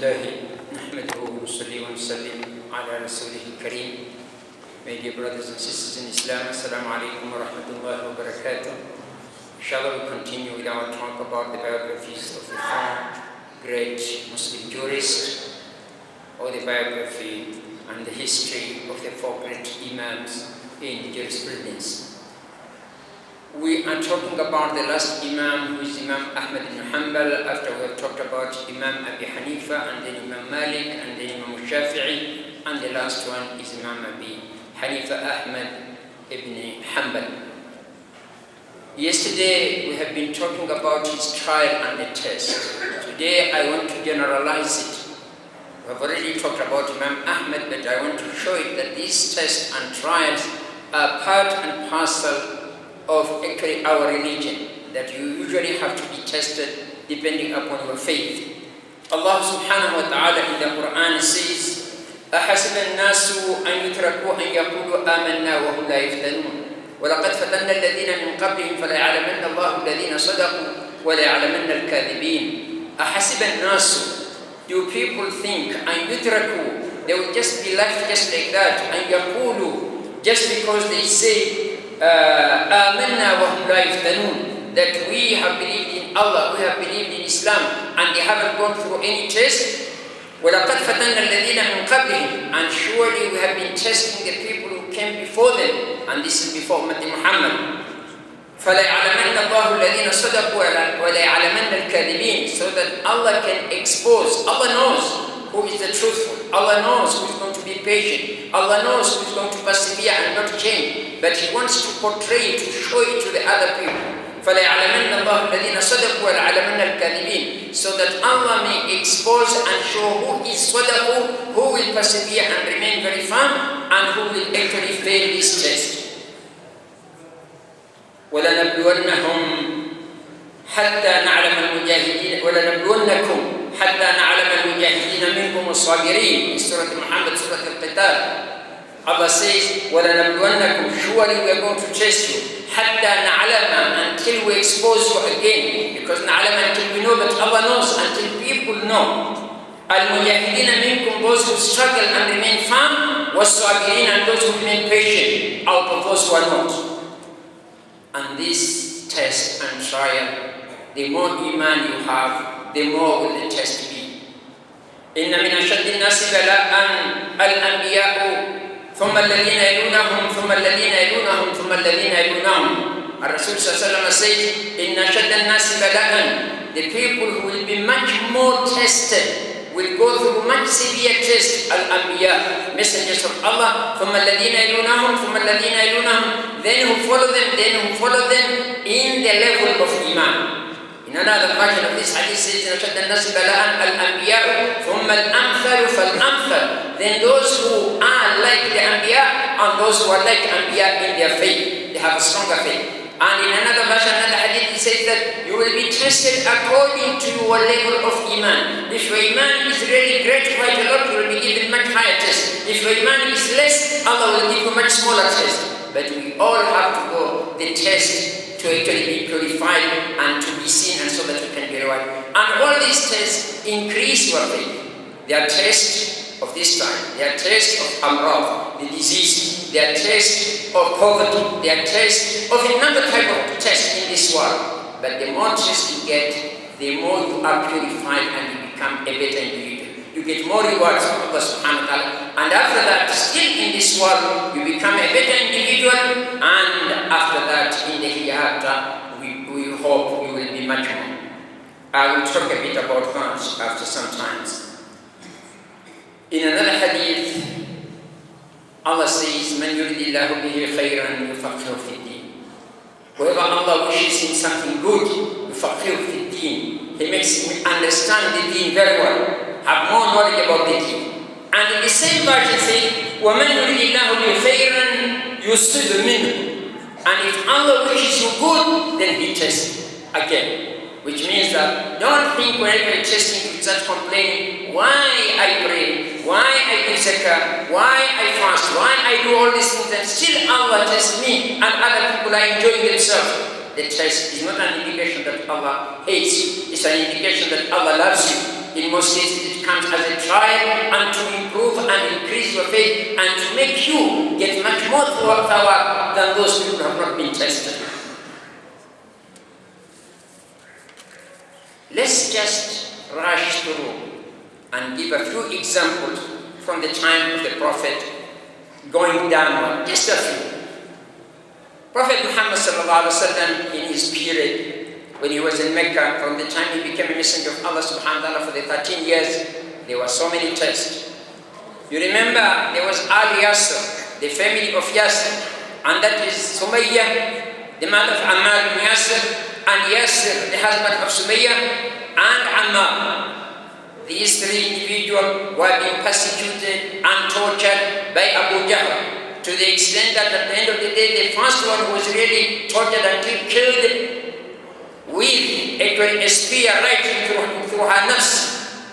الله نحمده ونصلي ونسلم على رسوله الكريم. My dear brothers and sisters in Islam, Assalamu alaikum wa rahmatullahi wa barakatuh. Inshallah, we continue with our talk about the biographies of the four great Muslim jurists, or the biography and the history of the four great Imams in jurisprudence. We are talking about the last Imam, who is Imam Ahmad ibn Hanbal, after we have talked about Imam Abi Hanifa, and then Imam Malik, and then Imam Shafi'i, and the last one is Imam Abi Hanifa Ahmad ibn Hanbal. Yesterday we have been talking about his trial and the test. Today I want to generalize it. We have already talked about Imam Ahmad, but I want to show it that these tests and trials are part and parcel of actually our religion, that you usually have to be tested depending upon your faith. Allah subhanahu wa ta'ala in the Qur'an says, أَحَسِبَ النَّاسُ أَن يُتْرَكُوا أَن يَقُولُوا آمَنَّا وَهُمْ لَا يُفْتَنُونَ وَلَقَدْ فَتَنَّا الَّذِينَ مِنْ قَبْلِهِمْ فَلَيَعْلَمَنَّ اللَّهُ الَّذِينَ صَدَقُوا وَلَيَعْلَمَنَّ الْكَاذِبِينَ أَحَسِبَ النَّاسُ, do people think أَن يُتْرَكُوا, they will just be left just like that, أَن يَقُولُوا, just because they say آمنا وهم لا يفتنون, that we have believed in Allah, we have believed in Islam, and they haven't gone through any test. وَلَقَدْ فَتَنَّا الَّذِينَ مِنْ قَبْلِهِمْ, and surely we have been testing the people who came before them, and this is before Ummah Muhammad. فَلَيَعْلَمَنَّ اللَّهُ الَّذِينَ صَدَقُوا وَلَيَعْلَمَنَّ الْكَاذِبِينَ, so that Allah can expose. Allah knows who is the truthful. Allah knows who is going to be patient. Allah knows who is going to persevere and not change. But He wants to portray, to show it to the other people. فَلَيَعْلَمَنَّ اللَّهُ الَّذِينَ صَدَقُوا وَلَيَعْلَمَنَّ الْكَاذِبِينَ, so that Allah may expose and show who is sadaqu, who will persevere and remain very firm, and who will actually fail this test. وَلَنَبْلُوَنَّهُمْ حَتَّى نَعْلَمَ الْمُجَاهِدِينَ وَلَنَبْلُوَنَّكُمْ حَتَّى نَعْلَمَ الْمُجَاهِدِينَ مِنْكُمْ وَالصَّابِرِينَ, in Surah Muhammad, Surah Al-Qital. Allah says, وَلَنَبْلُوَنَّكُمْ, surely we are going to test you, حَتَّى نَعْلَمَ, until we expose you again, because نَعْلَمَ, until we know, but Allah knows, until people know. الْمُجَاهِدِينَ مِنْكُمْ, those who struggle and remain firm, وَالصَّابِرِينَ, and those who remain patient out of those who are not. And this test and trial, the more iman you have, the more will the test be. إِنَّ مِنْ أَشَدِّ النَّاسِ بَلَاءً الْأَنْبِيَاءُ ثُمَّ الَّذِينَ يَلُونَهُمْ ثُمَّ الَّذِينَ يَلُونَهُمْ ثُمَّ الَّذِينَ يَلُونَهُمْ. Rasul sallallahu says, إِنَّ أَشَدَّ النَّاسِ بَلَاءً, the people who will be much more tested, will go through much severe tests, al-anbiya, messengers of Allah, ثُمَّ الَّذِينَ يَلُونَهُمْ ثُمَّ الَّذِينَ يَلُونَهُمْ, then who follow them in the level of iman. In another version of this hadith says, إِنَّ أَشَدَّ النَّاسِ بَلَاءً الْأَنْبِيَاءُ ثُمَّ الْأَمْثَلُ فَالْأَمْثَلُ, then those who are like the Anbiya, and those who are like Anbiya in their faith, they have a stronger faith. And in another version, another hadith, it says that you will be tested according to your level of iman. If your iman is really great, quite a lot, you will be given much higher test. If your iman is less, Allah will give you much smaller test. But we all have to go the test to actually be purified and to be seen, and so that we can be rewarded. And all these tests increase your faith. They are tests of this time. They are tests of amrad, the disease. They are tests of poverty. They are tests of another type of test in this world. But the more tests you get, the more you are purified and you become a better individual. You get more rewards from Allah subhanahu wa ta'ala. And after that, still in this world, you become a better individual. And after that, in the hereafter, we hope we will be much more. I will talk a bit about that after some time. In another hadith, Allah says, مَنْ يُرِدِ اللَّهُ بِهِ خَيْرًا يُفَقِّهُ فِي الدِّينِ. Whoever Allah wishes him something good, يُفَقِّهُ فِي الدِّينِ, He makes him understand the deen very well, have more knowledge about the deen. And in the same verse it says, وَمَنْ يُرِدِ اللَّهُ بِهِ خَيْرًا يُصِبْ مِنْهُ. And if Allah wishes you good, then He tests again. Which means that don't think whenever you're testing you start complaining, why I pray, why I give zakah, why I fast, why I do all these things, and still Allah tests me and other people are enjoying themselves. The test is not an indication that Allah hates you, it's an indication that Allah loves you. in most cases it comes as a trial and to improve and increase your faith and to make you get much more thawab than those people who have not been tested. Let's just rush through and give a few examples from the time of the Prophet going downward, just a few. Prophet Muhammad sallallahu alaihi wasallam in his period, when he was in Mecca, from the time he became a messenger of Allah subhanahu wa ta'ala for the 13 years, there were so many tests. You remember there was Ali Yasser, the family of Yasser, and that is Sumayyah, the mother of Ahmad bin Yasser, and Yasser, the husband of Sumayyah, and Ammar. These three individuals were being persecuted and tortured by Abu Jahl, to the extent that at the end of the day, the first one who was really tortured until killed with a spear right through her nafs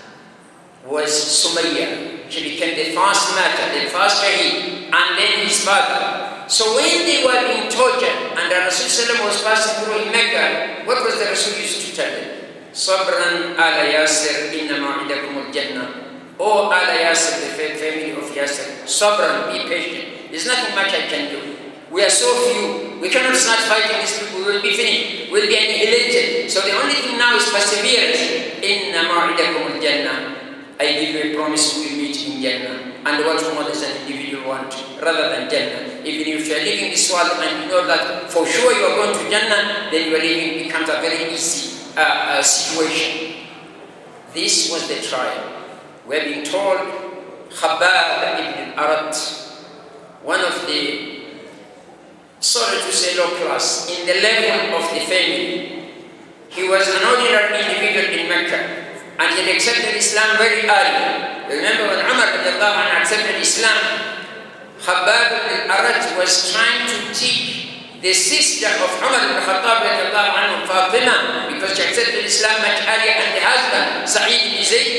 was Sumayyah. She became the first martyr, the first shaheed, and then his father. So when they were being tortured and the Rasul was passing through in Mecca, what was the Rasul used to tell them? Sabran ala Yasir inna ma'idakum al-jannah. Oh ala Yasir, the family of Yasir, Sabran, be patient. There's nothing much I can do. We are so few. We cannot start fighting these people. We will be finished. We will be annihilated. So the only thing now is perseverance. Inna ma'idakum al-jannah. I give you a promise we will meet in Jannah. And what more does an individual want rather than Jannah? Even if you are living this world and you know that for sure you are going to Jannah, then your living becomes a very easy situation. This was the trial. We are being told Hanbal ibn al-Arat, one of the, sorry to say, low class, in the level of the family. He was an ordinary individual in Mecca. And he had accepted Islam very early. Remember when Umar accepted Islam, Hanbal ibn al-Arat was trying to teach the sister of Umar ibn Khattab, Fatima, because she accepted Islam much earlier, and the husband, Sa'id ibn Zayd,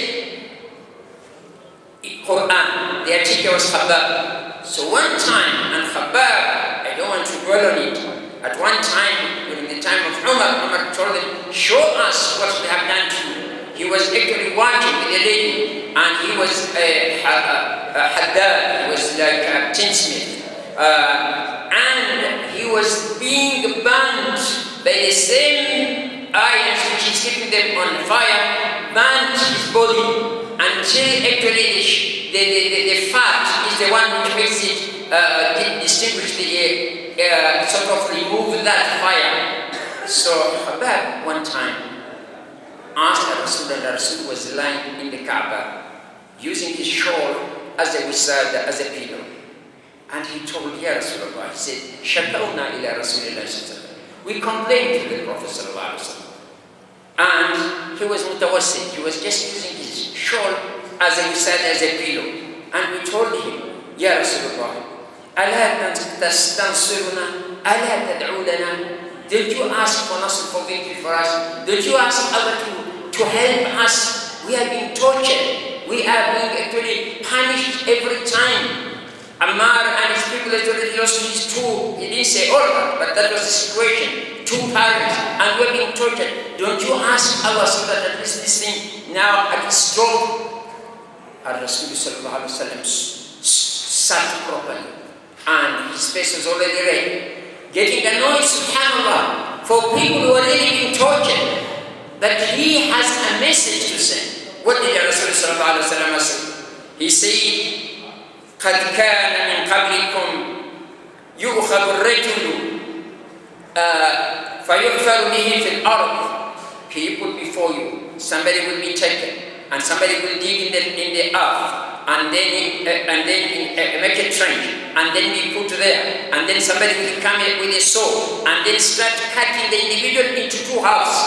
Qur'an. Their teacher was Hanbal. So one time, and Hanbal, I don't want to dwell on it, at one time, during the time of Umar told them, show us what we have done to you. He was actually working with a lady, and he was a haddad, he was like a tinsmith. And he was being burnt by the same irons which is keeping them on fire, burnt his body until actually the fat is the one which makes it distinguish the sort of remove that fire. So Hanbal one time asked the Rasul, and the Rasul was lying in the Kaaba using his shawl as a wisada, as a pillow. And he told, Ya Rasulullah, he said, Shakawna ila Rasulullah sallallahu alaihi wasallam. We complained to the Prophet sallallahu alaihi wasallam. And he was mutawassit, he was just using his shawl as a wisada, as a pillow. And we told him, Ya Rasulullah, Ala tastansiruna, ala tad'u lana. Did you ask for nasr, for victory for us? Did you ask Allah to help us? We are being tortured. We are being actually punished every time. Ammar and his people had already lost his two, he didn't say all that, but that was the situation. Two parents, and we're being tortured. Don't you ask Allah so that at least this thing now at least stop? And Rasulullah sallallahu alaihi wasallam sat properly, and his face was already red. Getting annoyed, subhanAllah, for people who are really being tortured, that he has a message to send. What did Rasulullah sallallahu alaihi wasallam say? He said, قد كان من قبلكم يؤخذ الرجل فيحفر به في الأرض. People before you, somebody will be taken, and somebody will dig in the earth, and then make a trench, and then be put there, and then somebody will come with a saw, and then start cutting the individual into two halves,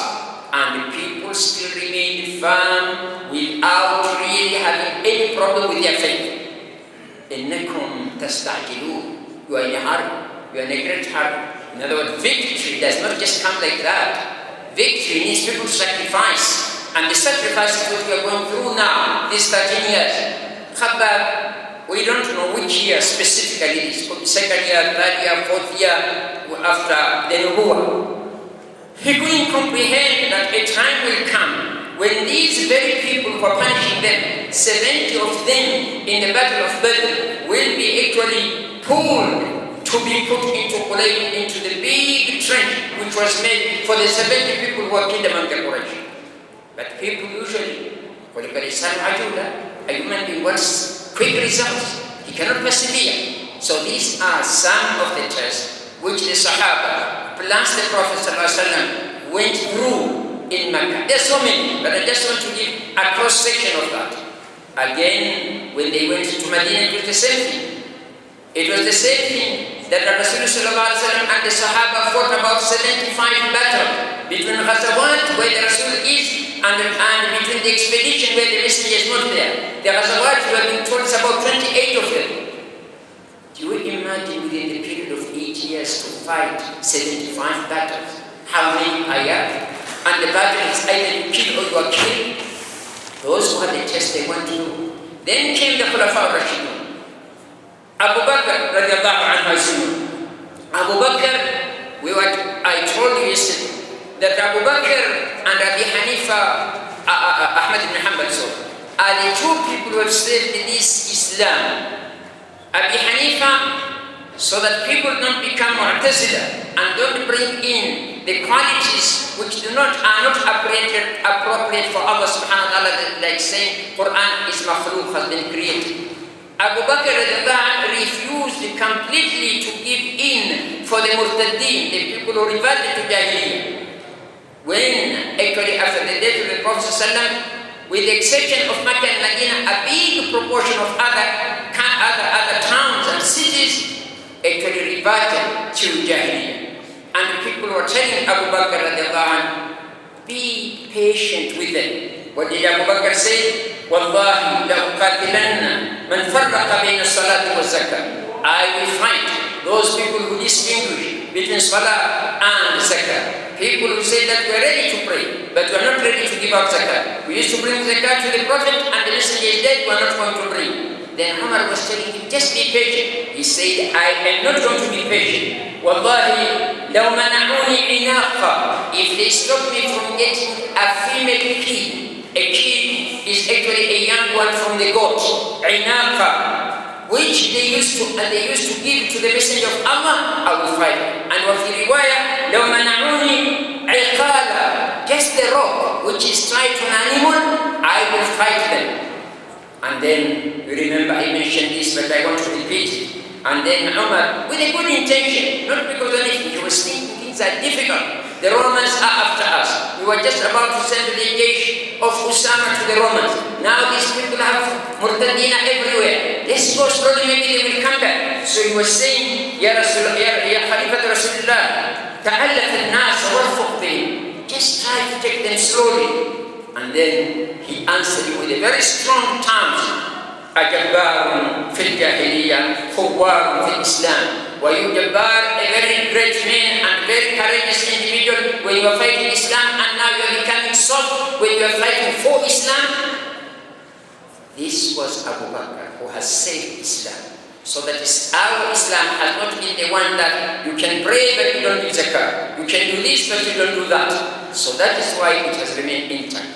and the people still remain firm without really having any problem with their faith. إنكم تستعجلون. You are in a hurry. You are in a great hurry. In other words, victory does not just come like that. Victory needs people to sacrifice, and the sacrifice is what we are going through now. These 13 years. Khabbab, we don't know which year specifically it is. Could be second year, third year, fourth year after the Nubuwwah. He couldn't comprehend that a time will come when these very people who are punishing them, 70 of them in the Battle of Badr will be actually pulled to be put into the big trench which was made for the 70 people who were killed among the Quraysh. But people usually, a human being wants quick results. He cannot persevere. So these are some of the tests which the Sahaba plus the Prophet ﷺ went through in Mecca. There's so many, but I just want to give a cross-section of that. Again, when they went to Medina, it was the same thing. It was the same thing that Rasulullah ﷺ and the Sahaba fought about 75 battles between Ghazawat, where the Rasul is, and between the expedition where the messenger is not there. The Ghazawat, we have been told, is about 28 of them. Do you imagine within the period of 8 years to fight 75 battles? How many are there? And the battle is either you kill or you are killed. Those were the tests they went through. Then came the Khulafa al-Rashidun. Abu Bakr radiallahu anhu. Abu Bakr, I told you yesterday that Abu Bakr and Abi Hanifa, Ahmad ibn Hanbal, are the two people who have saved this Islam. Abi Hanifa, so that people don't become Mu'tazila and don't bring in the qualities which are not appropriate for Allah subhanahu wa ta'ala, like saying Qur'an is makhluk, has been created. Abu Bakr refused completely to give in for the murtadeen, the people who reverted to Jahiliyyah. When actually after the death of the Prophet ﷺ, with the exception of Mecca and Medina, a big proportion of other towns and cities actually reverted to Jahiliyyah. And people were telling Abu Bakr radiallahu anhu, be patient with them. What did Abu Bakr say? Wallahi la'uqatilanna man farraqa bayna salati wa zakah. I will fight those people who distinguish between salah and zakah. People who say that we are ready to pray, but we are not ready to give out zakat. We used to bring zakat to the Prophet, and the messenger is dead, we are not going to bring. Then Umar was telling him, just be patient. He said, I am not going to be patient. Wallahi, law mana'uni inaqa. If they stop me from getting a female kid, a kid is actually a young one from the goat, inaqa, which they used to give to the messenger of Allah, I will fight. And of the riwayah, law mana'uni iqala, just the rope which is tied to an animal, I will fight them. And then, you remember I mentioned this, but I want to repeat it. And then Umar, with a good intention, not because of anything, he was thinking things are difficult. The Romans are after us. We were just about to send the delegation of Usama to the Romans. Now these people have Murtadina everywhere. Let's go slowly, maybe they will come back. So he was saying, Ya Khalifat Rasulullah, ta'allaf al-nas warfuq bihim. Just try to take them slowly. And then he answered with a very strong terms. أجبار في الجاهلية خوار في الإسلام. Were you Jabbar, a very great man and very courageous individual when you are fighting Islam, and now you are becoming soft when you are fighting for Islam? This was Abu Bakr who has saved Islam. So that our Islam has not been the one that you can pray but you don't give zakah. You can do this but you don't do that. So that is why it has remained intact.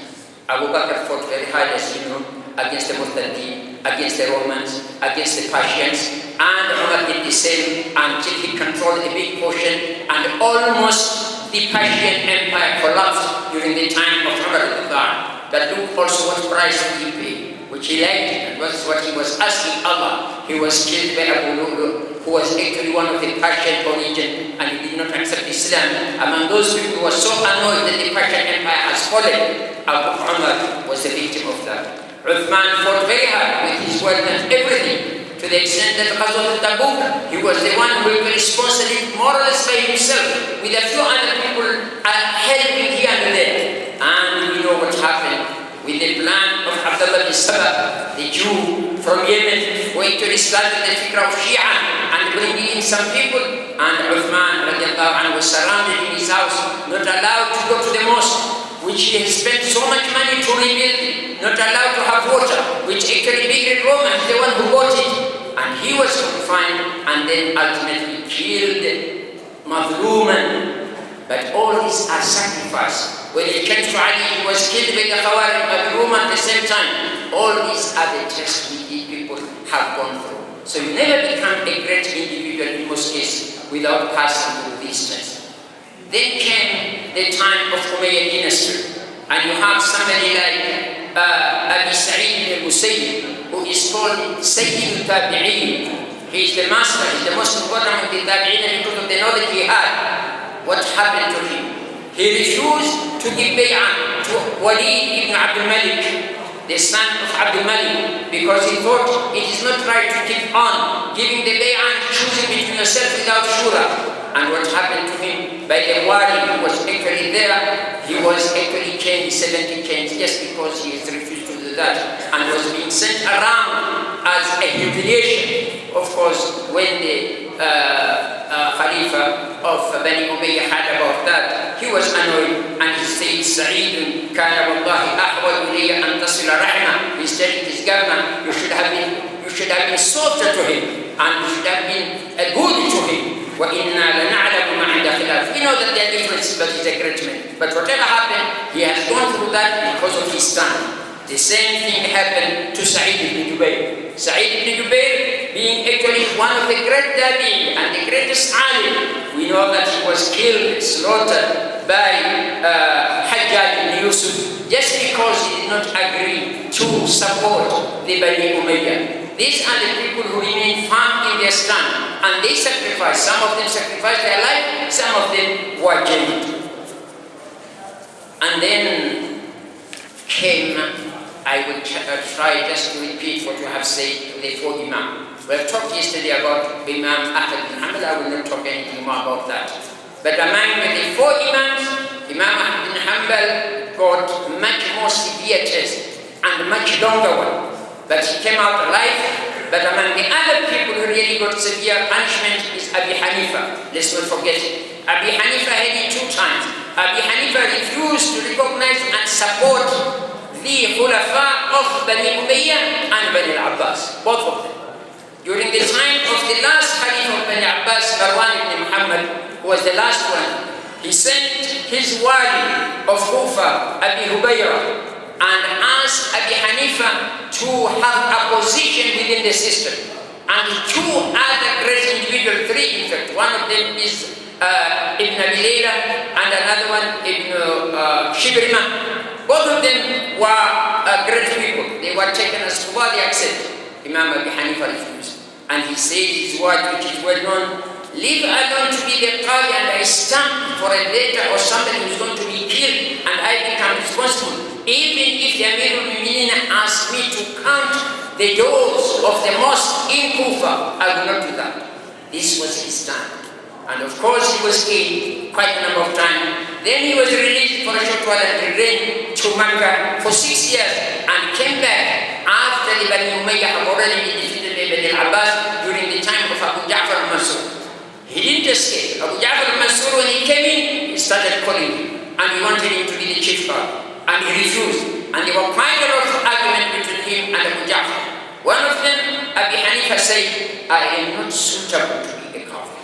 Abu Bakr fought very hard, as you know, against the Murtadeen, against the Romans, against the Persians, and Umar did the same until he controlled a big portion, and almost the Persian Empire collapsed during the time of Umar. But look also what price he paid, which he liked, and was what he was asking Allah. He was killed by Abu Lulu, who was actually one of the Persian origin, and he did not accept Islam. Among those people who were so annoyed that the Persian Empire has fallen, Abu Umar was the victim of that. Uthman fought very hard with his wealth and everything, to the extent that Ghazwat al-Tabuk, he was the one who was responsible more or less by himself, with a few other people helping here and there. And we know what happened with the plan of Abdullah bin Saba, the Jew from Yemen, who actually started the fikra of Shia and bringing in some people. And Uthman radiallahu anhu was surrounded in his house, not allowed to go to the mosque, which he has spent so much money to rebuild, not allowed to have water, which actually big Roman, the one who bought it. And he was confined and then ultimately killed, Madluman. But all these are sacrifices. When it came to Ali, he was killed by the Khawarij, by Rome at the same time. All these are the tests we people have gone through. So you never become a great individual in most cases without passing through these tests. Then came the time of Umayyad dynasty, and you have somebody like Abi Sa'id al-Musayyib, who is called Sayyid al-Tabi'in. He is the master, he is the most important of the Tabi'in because of the knowledge he had. What happened to him? He refused to give bay'ah to Walid ibn Abdul Malik, the son of Abdul Malik, because he thought it is not right to keep on giving the bay'ah and choosing between yourself without shura. And what happened to him? By the wali who was actually there, he was actually caned 70 canes just because he refused to do that, and was being sent around as a humiliation. Of course, when the Khalifa of Bani Umayyah had about that, he was annoyed, and he said, Sa'idun kana wallahi ahwal ilayya an tasila rahma. He's telling his governor, you should have been softer to him, and you should have been good to him. وَإِنَّا لَنَعْلَمُ مَا عِنْدَ خِلَافٍ. We know that there are differences, but he's a great man. But whatever happened, he has gone through that because of his son. The same thing happened to Sa'id ibn Jubayr. Sa'id ibn Jubayr, being actually one of the great tabi'in and the greatest alim, we know that he was killed, slaughtered by Hajjaj ibn Yusuf just because he did not agree to support the Bani Umayyah. These are the people who remain firm in their stand, and they sacrificed. Some of them sacrificed their life, some of them were jailed. And then came, I will try just to repeat what you have said to the four Imam. We have talked yesterday about Imam Ahmad bin Hanbal. I will not talk anything more about that. But among the four Imams, Imam Ahmad bin Hanbal got much more severe test and much longer one. But he came out alive. But among the other people who really got severe punishment is Abi Hanifa. Let's not forget it. Abi Hanifa had it 2 times. Abi Hanifa refused to recognize and support the Khulafa of Bani Umayyah and Bani al-Abbas, both of them. During the time of the last Khalif of Bani Abbas, Marwan ibn Muhammad, who was the last one, he sent his wali of Kufa, Abi Hubayra, and asked Abi Hanifa to have a position within the system. And 2 other great individuals, 3 in fact, one of them is Ibn Abi Layla and another one Ibn Shibrima. Both of them were great people. They were taken as Quba, they accepted. Imam Abi Hanifa refused. And he said his word, which is well known, leave alone to be the qadi, and I stamp for a letter or somebody who's going to be killed, and I become responsible. Even if the Amir al-Mu'minin asked me to count the doors of the mosque in Kufa, I will not do that. This was his stand. And of course he was killed quite a number of times. Then he was released for a short while and returned to Makkah for 6 years and came back after the Bani Umayyah have already been defeated by Bani al-Abbas during the time of Abu Ja'far al-Mansur. He didn't escape. Abu Ja'far al-Mansur, when he came in, he started calling him, and he wanted him to be the chief guard. And he refused. And there were quite a lot of argument between him and Abu Ja'far. One of them, Abi Hanifa said, I am not suitable to be a kafir.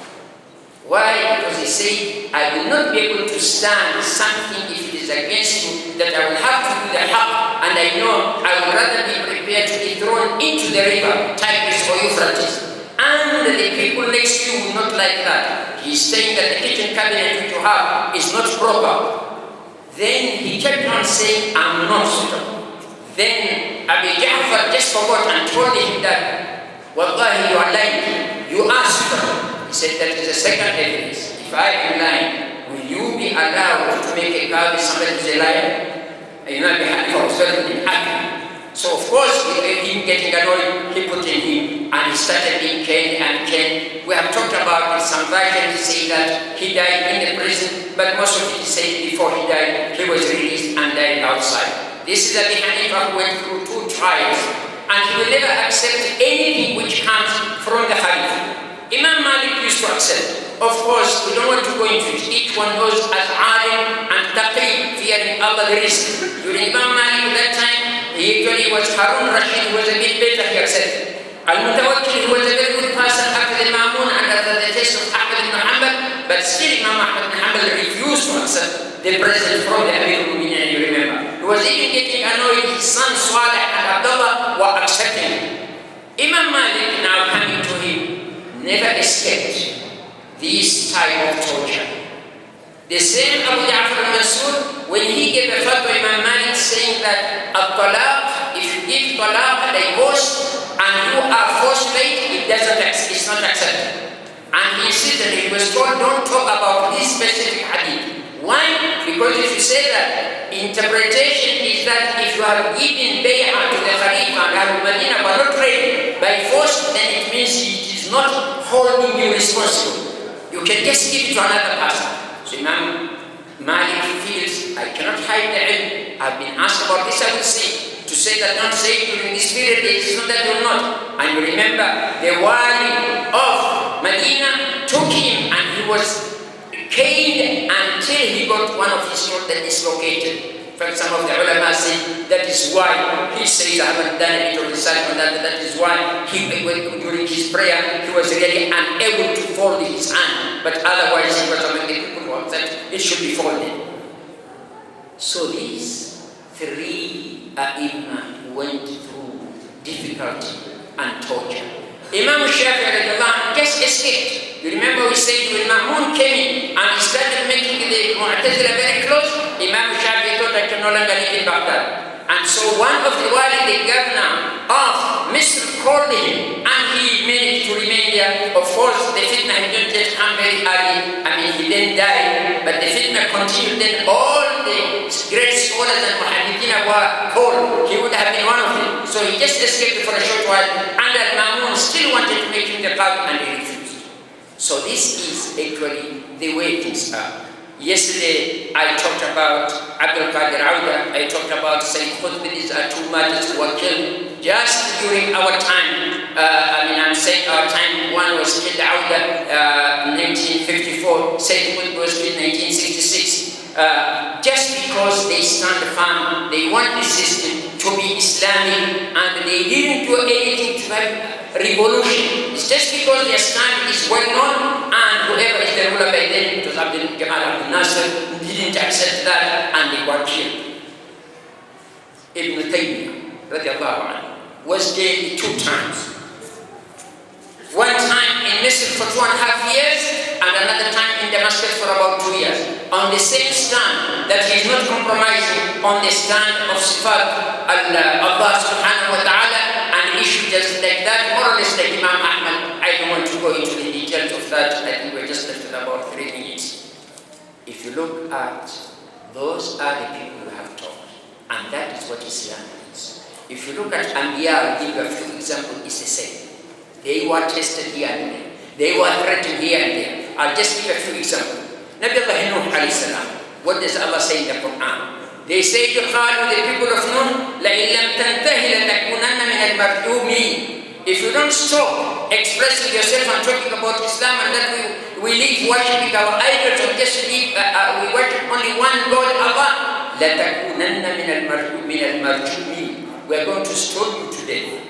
Why? Because he said, I will not be able to stand something if it is against you, that I will have to do the haqq, and I know I would rather be prepared to be thrown into the river, Tigris or Euphrates. And the people next to you will not like that. He is saying that the kitchen cabinet which you have is not proper. Then he kept on saying, I'm not suitable. Then Abi Ja'far just forgot and told him that, Wallahi, you are lying. You are suitable. He said, that is the second evidence. If I am lying, will you be allowed to make a car with somebody who's a liar? And you not be happy for certainly happy. So of course, him getting annoyed, he put in him, and he started being caned and caned. We have talked about it. Some versions say that he died in the prison, but most of it say before he died, he was released and died outside. This is Abi Hanifa who went through 2 trials, and he will never accept anything which comes from the Khalif. Imam Malik used to accept. Of course, we don't want to go into it. Each one knows as alim and taqi, fearing Allah the risk. During Imam Malik at that time, he actually was Harun Rashid, who was a bit better, he accepted. Al-Mutawakkil, who was a very good person after the Ma'mun and after the test of Ahmad ibn Hanbal, but still Imam Ahmad ibn Hanbal refused to accept the present from the Amir al-Mu'minin, you remember. He was even getting annoyed. His son Saleh and Abdullah were accepting him. Imam Malik, now coming to him, never escaped this type of torture. The same Abu Ja'far al-Mansur, when he gave a fatwa, Imam Malik saying that al-talaq, if you give talaq, a divorce, and you are forced late, it's not accepted. And he insisted, he was told, don't talk about this specific hadith. Why? Because if you say that, interpretation is that if you have given bay'ah to the Khalifa and al-Madinah but not ready by force, then it means it is not holding you responsible. You can just give it to another person. So Imam Malik feels, I cannot hide the ilm. I've been asked about this, I will say. To say that not say during this period, it is not that you're not. And you remember, the wali of Medina took him and he was caned until he got one of his throat that dislocated. In fact, some of the ulama say that is why he says, I haven't done it or decided on that. That is why during his prayer, he was really unable to fold his hand. But otherwise, he was among the people who said it should be folded. So these three Imam went through difficulty and torture. Imam Shafi'i just escaped. You remember we said when Ma'mun came in and he started making the Mu'tazila very close, Imam Shafi'i thought I can no longer live in Baghdad. And so one of the wali, the governor of Misr, called him and he managed to remain there. Of course, the fitna had not yet come very early. I mean, he didn't die, but the fitna continued. Then all the great scholars and muhaddithina were called. He would have been one of them. So he just escaped for a short while, and Al-Ma'mun still wanted to make him the qadi and he refused. So this is actually the way things are. Yesterday I talked about Abdul Qadir Auda, I talked about Sayyid Qutb. These are two martyrs who were killed just during our time. I'm saying our time. One was killed Auda 1954, Sayyid Qutb was killed 1966. Just because they stand firm, they want the system to be Islamic, and they didn't do anything to have revolution. It's just because their stand is well known, and whoever is the ruler by then, it was Abdul Jamal Abdul Nasser, didn't accept that, and they were killed. Ibn Taymiyyah radiallahu anhu was jailed 2 times. One time in Misr for 2.5 years, and another time in Damascus for about 2 years, on the same stand that he is not compromising on the stand of Sifat Allah subhanahu wa ta'ala, and issue just like that, more or less like Imam Ahmad. I don't want to go into the details of that. I think we're just left with about 3 minutes. If you look at, those are the people who have taught, and that is what Islam is. If you look at Anbiya, I'll give you a few examples, it's the same. They were tested here and there. They were threatened here and there. I'll just give a few examples. Nabi Allah Nuh alayhi salam. What does Allah say in the Qur'an? They say to the people of Nuh, لَإِن لَمْ تَنْتَهِ لَتَكُونَنَّ مِنَ الْمَرْجُومِينَ. If you don't stop expressing yourself and talking about Islam and that we leave worshiping our idols and just leave, we worship only one God, Allah, لَتَكُونَنَّ مِنَ الْمَرْجُومِينَ. We are going to stone you to death.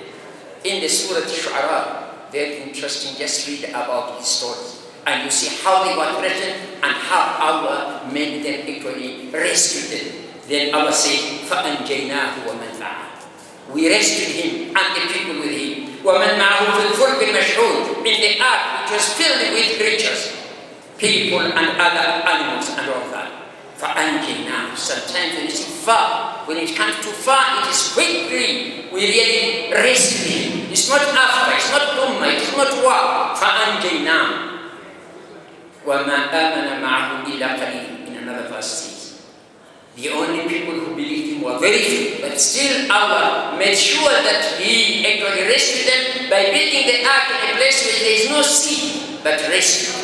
In the Surah Shu'ara, very interesting, just read about these stories. And you see how they were threatened and how Allah made them equally rescued them. Then Allah said, فَأَنْجَيْنَاهُ وَمَنْ مَعَهُ. We rescued him and the people with him. وَمَنْ مَعَهُ فِي الْفُلْكِ الْمَشْحُونِ. In the ark, which was filled with creatures, people and other animals and all that. فَأَنْجَيْنَاهُ. Sometimes when you see far, when it comes to far, it is quickly. We really rescue him. It's not after, it's not ummah, it's not war. فَأَنْجَيْنَاهُ. وَمَا آمَنَ مَعَهُ إِلَّا قَلِيلٌ. In another verse says, the only people who believed him were very few, but still Allah made sure that he actually rescued them by building the ark in a place where there is no sea, but rescue.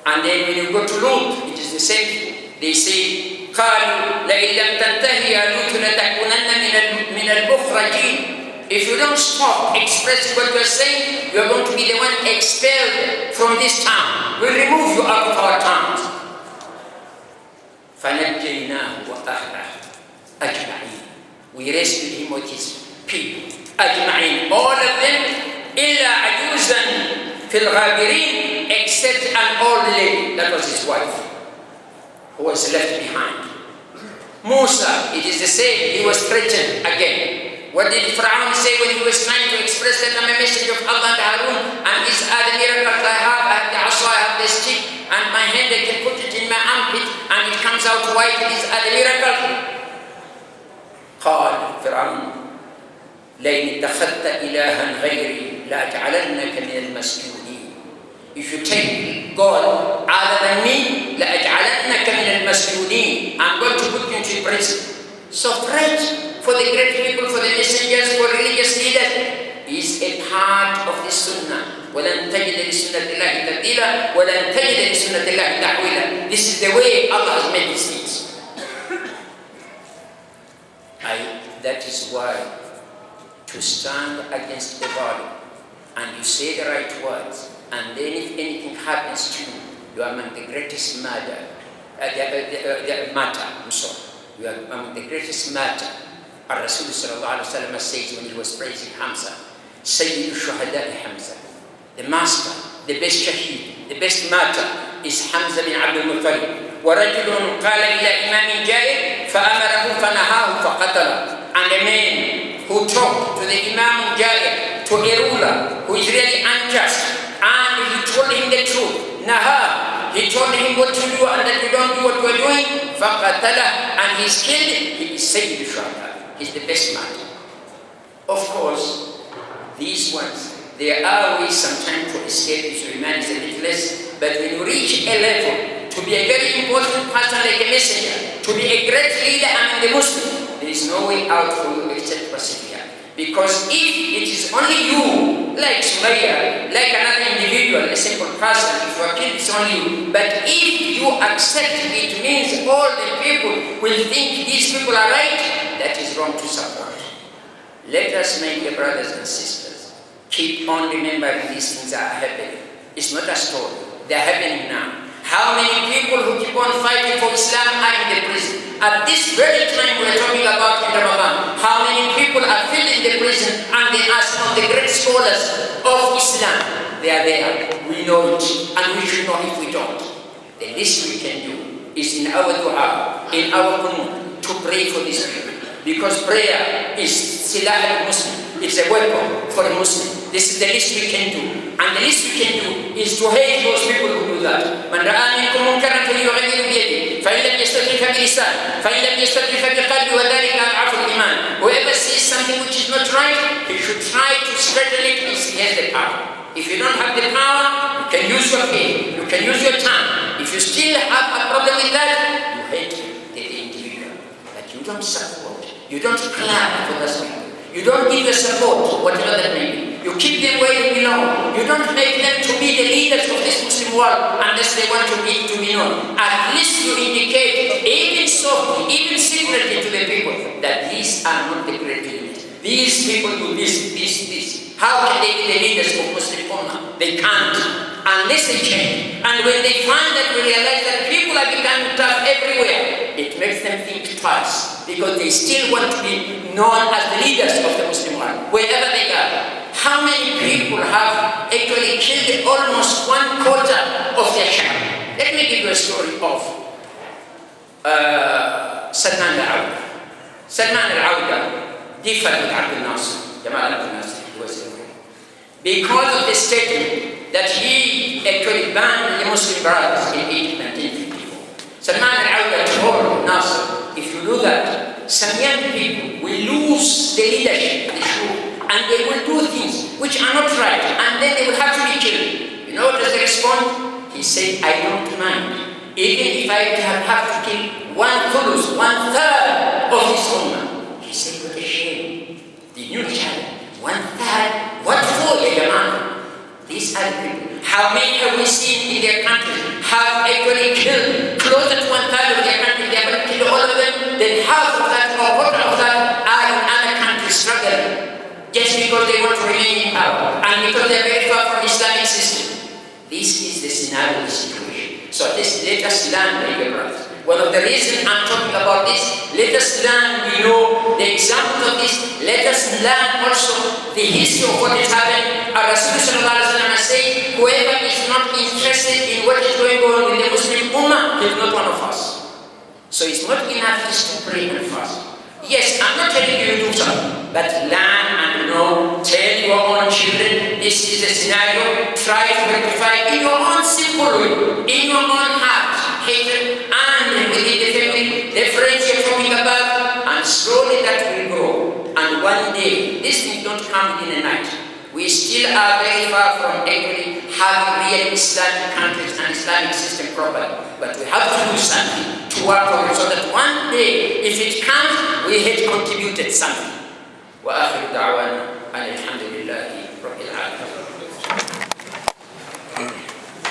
And then when you go to Lut, it is the same thing. They say, قَالُوا لَإِن لَمْ تَنْتَهِ يَا لُوتُ لَتَكُونَنَّ مِنَ الْمُخْرَجِينَ. If you don't stop expressing what you are saying, you are going to be the one expelled from this town. We'll remove you out of our towns. فَنَجَّيْنَاهُ وَأَهْلَهُ أَجْمَعِينَ. We rescued him with his people. أَجْمَعِينَ. All of them, إِلَّا عَجُوزًا فِي الْغَابِرِينَ. Except an old lady. That was his wife. who was left behind. Musa, it is the same, he was threatened again. What did Pharaoh say when he was trying to express that I'm a messenger of Allah and Harun, and these are the miracles I have the asa, I have the stick, and my hand I can put it in my armpit, and it comes out white, these are the miracles. قال فرعون لئن اتخذت إلها غيري لأجعلنك من المسجونين. If you take God other than me, لأجعلنك من المسجونين. I'm going to put you into prison. So threat for the great people, for the messengers, for religious leaders is a part of the sunnah. ولن تجد لسنة الله تبديلا ولن تجد لسنة الله تحويلا. This is the way Allah has made these things. That is why to stand against the body and you say the right words, and then if anything happens to you, you are among the greatest matter. You are among the greatest matter. Rasul sallallahu alaihi wasallam says when he was praising Hamza, Sayyidu Shuhada'i Hamza, the master, the best shaheed, the best martyr is Hamza bin Abdul Muttalib. ورجل قال إلى إمام جائر فأمره فنهاه فقتله. And a man who talked to the Imam Jair, to a ruler who is really unjust, and he told him the truth. Naha, he told him what to do and that you don't do what you are doing. فَقَتَلَهُ, and he's killed him. He is Sayyid Shuhada. He's the best man. Of course, these ones, there are ways sometimes to escape if your iman is a bit less. But when you reach a level to be a very important person like a messenger, to be a great leader among the Muslims, there is no way out for you except persevere. Because if it is only you, like Sumaya, like another individual, a simple person, if you are killed, it's only you. But if you accept it means all the people will think these people are right, that is wrong to support. Let us, my dear brothers and sisters, keep on remembering these things are happening. It's not a story. They're happening now. How many people who keep on fighting for Islam are in the prison? At this very time we're talking about in Ramadan, how many people are filled in the prison and they are some of the great scholars of Islam? They are there. We know it, and we should know if we don't. The least we can do is in our dua, in our qunut, to pray for these people. Because prayer is silah al-Muslim. It's a weapon for a Muslim. This is the least we can do. And the least we can do is to hate those people who do that. من رأى منكم منكرا فليغيره بيده فإن لم يستطع فبلسانه فإن لم يستطع فبقلبه وذلك أضعف الإيمان. Whoever sees something which is not right, he should try to straighten it if he has the power. If you don't have the power, you can use your pen, you can use your tongue. If you still have a problem with that, you hate the individual. But you don't support, you don't clap for those people. You don't give your support, whatever that may be. You keep them where they belong. You don't make them to be the leaders of this Muslim world unless they want to be known. At least you indicate, even softly, even secretly to the people, that these are not the great leaders. These people do this. How can they be the leaders of Muslim Ummah? They can't, unless they change. And when they find that, we realize that people are becoming tough everywhere, it makes them think twice, because they still want to be known as the leaders of the Muslim world, wherever they are. How many people have actually killed almost 1/4 of their share? Let me give you a story of Salman al-Awda. Salman al-Awda differed with Abdul Nasser, Jamal Abdul Nasser, who was because of the statement that he actually banned the Muslim brothers in Egypt in 1954. Salman al-Awda told Nasser, if you do that, some young people will lose the leadership, the shura, and they will do things which are not right, and then they will have to be killed. You know what does he respond? He said, I don't mind. Even if I have to kill 1/3 of his ummah. He said, what a shame. The new challenge. 1/3. What for, ya Jama'ah? These are the people. How many have we seen in their countries have actually killed closer to 1/3 of their country? They haven't killed all of them. Then half of that or quarter of that are in other countries struggling. Just because they want to remain in power and because they are very far from the Islamic system. This is the scenario of the situation. So let us learn, my dear brothers. One of the reasons I'm talking about this, let us learn, the examples of this. Let us learn also the history of what is happening. Our Rasulullah said, whoever is not interested in what is going on with the Muslim Ummah is not one of us. So it's not enough just to pray and fast. Yes, I'm not telling you to do something, but learn and know, tell your own children, this is a scenario, try to rectify in your own simple way, in your own heart, hatred, and within the family, the friends you're talking about, and slowly that will grow. And one day, these things don't come in a night. We still are very far from actually having real Islamic countries and Islamic system properly. But we have to do something to work on it so that one day, if it comes, we had contributed something. وآخر دعوانا أن الحمد